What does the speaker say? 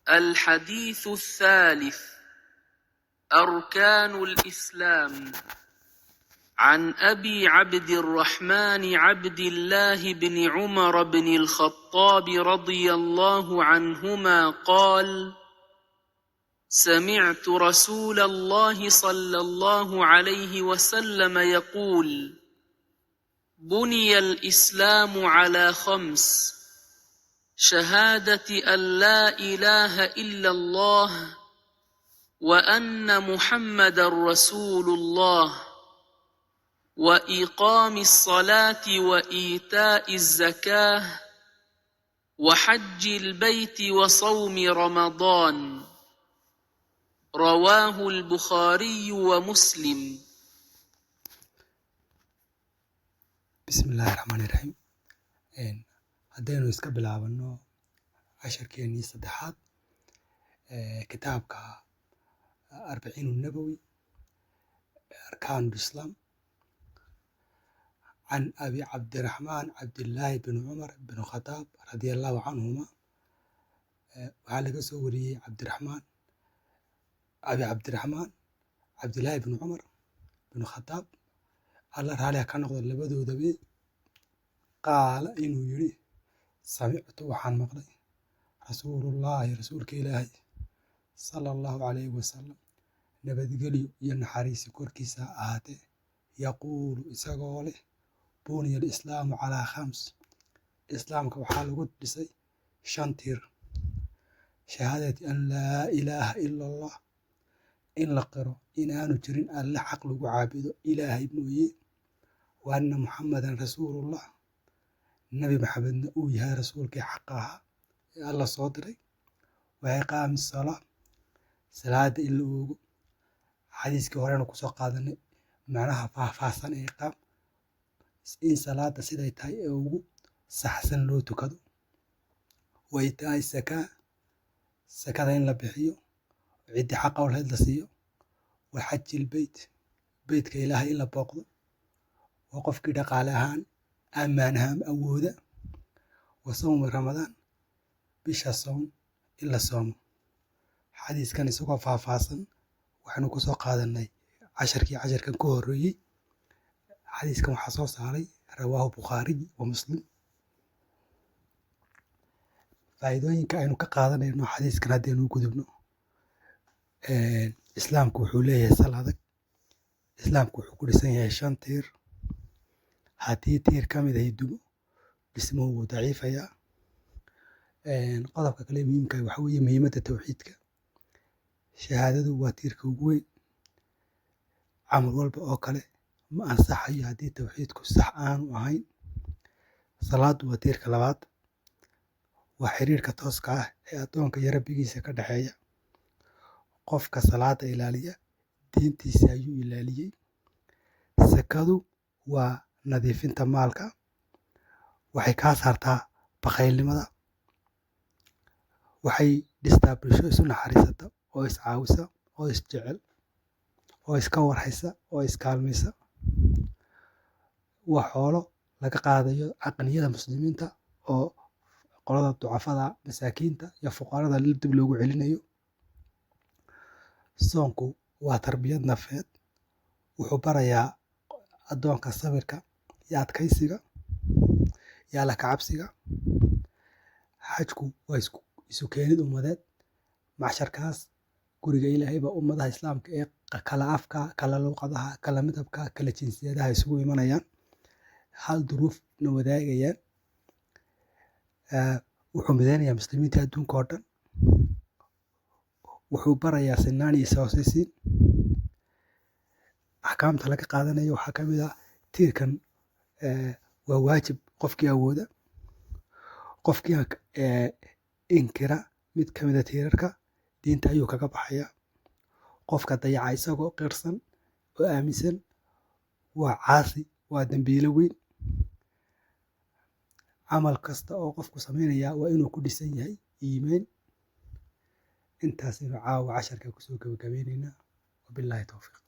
الحديث الثالث: أركان الإسلام. عن أبي عبد الرحمن عبد الله بن عمر بن الخطاب رضي الله عنهما قال: سمعت رسول الله صلى الله عليه وسلم يقول: بني الإسلام على 5: شهادة أن لا إله إلا الله وأن محمد رسول الله، وإقام الصلاة وإيتاء الزكاة، وحج البيت وصوم رمضان. رواه البخاري ومسلم. بسم الله الرحمن الرحيم. haddaynu iska bilaabano casharkeenii saddexaad kitaabka arbiciin nabowi arkaan islaam can abi cabdiraxmaan cabdillaahi bin cumar bin khataab radia allahu canhuma. waxaa laga soo wariyey abi cabdiraxmaan cabdillaahi bin cumar bin khataab, alla raaliha ka noqdo labadoodaba, qaala inuu yidhi: samictu waxaan maqlay rasuulullaahi rasuulka ilaahay sala allahu calayhi wasalam, nabadgelyo iyo naxariisi korkiisa ahaatee, yaquulu isagoo leh: buniya alislaamu calaa 5: islaamka waxaa lagu dhisay 5 tiir. shahaadati an laa ilaaha ila allah, in la qiro inaanu jirin alle xaq lagu caabudo ilaahay mooye, wa anna muxamadan rasuulullah, nabi maxamedna uu yahay rasuulkii xaqa ahaa ee alla soo diray, wa iqaami salaa, salaada in la oogo. xadiiskii horena kusoo qaadanay macnaha faahfaahsan ee iqaam, in salaada siday tahay ee ugu saxsan loo tukado. wa iitaa'i zakaa, sakada in la bixiyo, ciddii xaqa u lahayd la siiyo. wa xaji ilbeyt, beytka ilaahay in la booqdo, waa qofkii dhaqaale ahaan ammaan ahaan awooda. wa sawmi ramadaan, bisha soom in la soomo. xadiiskan isagoo faahfaahsan waxaynu ku soo qaadanay casharkan ka horreeyey. xadiiskan waxaa soo saaray rawaahu bukhaariy wa muslim. faa'iidooyinka aynu ka qaadanayno xadiiskan haddaynu u gudubno: islaamku wuxuu leeyahay sal adag. islaamku wuxuu ku dhisan yahay 5 tiir. haddii tiir ka mid ahi dumo, dhismuhu wuu daciifayaa. qodobka kale muhiimka waxa weeye muhiimadda tawxiidka. shahaadadu waa tiirka ugu weyn. camal walba oo kale ma ansaxayo haddii tawxiidku sax aanu ahayn. salaadu waa tiirka labaad. waa xiriirka tooska ah ee addoonka iyo rabbigiisa ka dhexeeya. qofka salaada ilaaliya diintiisa ayuu ilaaliyey. sakadu waa nadiifinta maalka, waxay kaa saartaa bakaylnimada. waxay dhistaa bulsho isu naxariisata oo iscaawisa oo isjecel oo iska warhaysa oo iskaalmaysa. waa xoolo laga qaadayo aqniyada muslimiinta oo qolada ducafada, masaakiinta iyo fuqarada dib loogu celinayo. soonku waa tarbiyad nafeed. wuxuu barayaa addoonka sabirka iyo adkaysiga iyo alla ka cabsiga. xajku waa isu keenid ummadeed. macsharkaas guriga ilaahay baa ummadaha islaamka ee kala afka, kala luuqadaha, kala midabka, kala jinsiyadaha isugu imanayaan, hal duruufna wadaagayaan. wuxuu mideynayaa muslimiinta adduunka oo dhan. wuxuu barayaa sinaan iyo is-hoosaysiin. axkaamta laga qaadanayo waxaa ka mid ah tiirkan waa waajib qofkii awooda. qofkii inkira mid ka mid a tiirarka diinta ayuu kaga baxayaa. qofka dayaca isagoo qirsan oo aaminsan waa caasi, waa dembiilo weyn. camal kasta oo qofku samaynayaa waa inuu ku dhisan yahay iimaan. intaasaynu caawa casharka kusoo gabagabaynaynaa. wabilaahi towfiiq.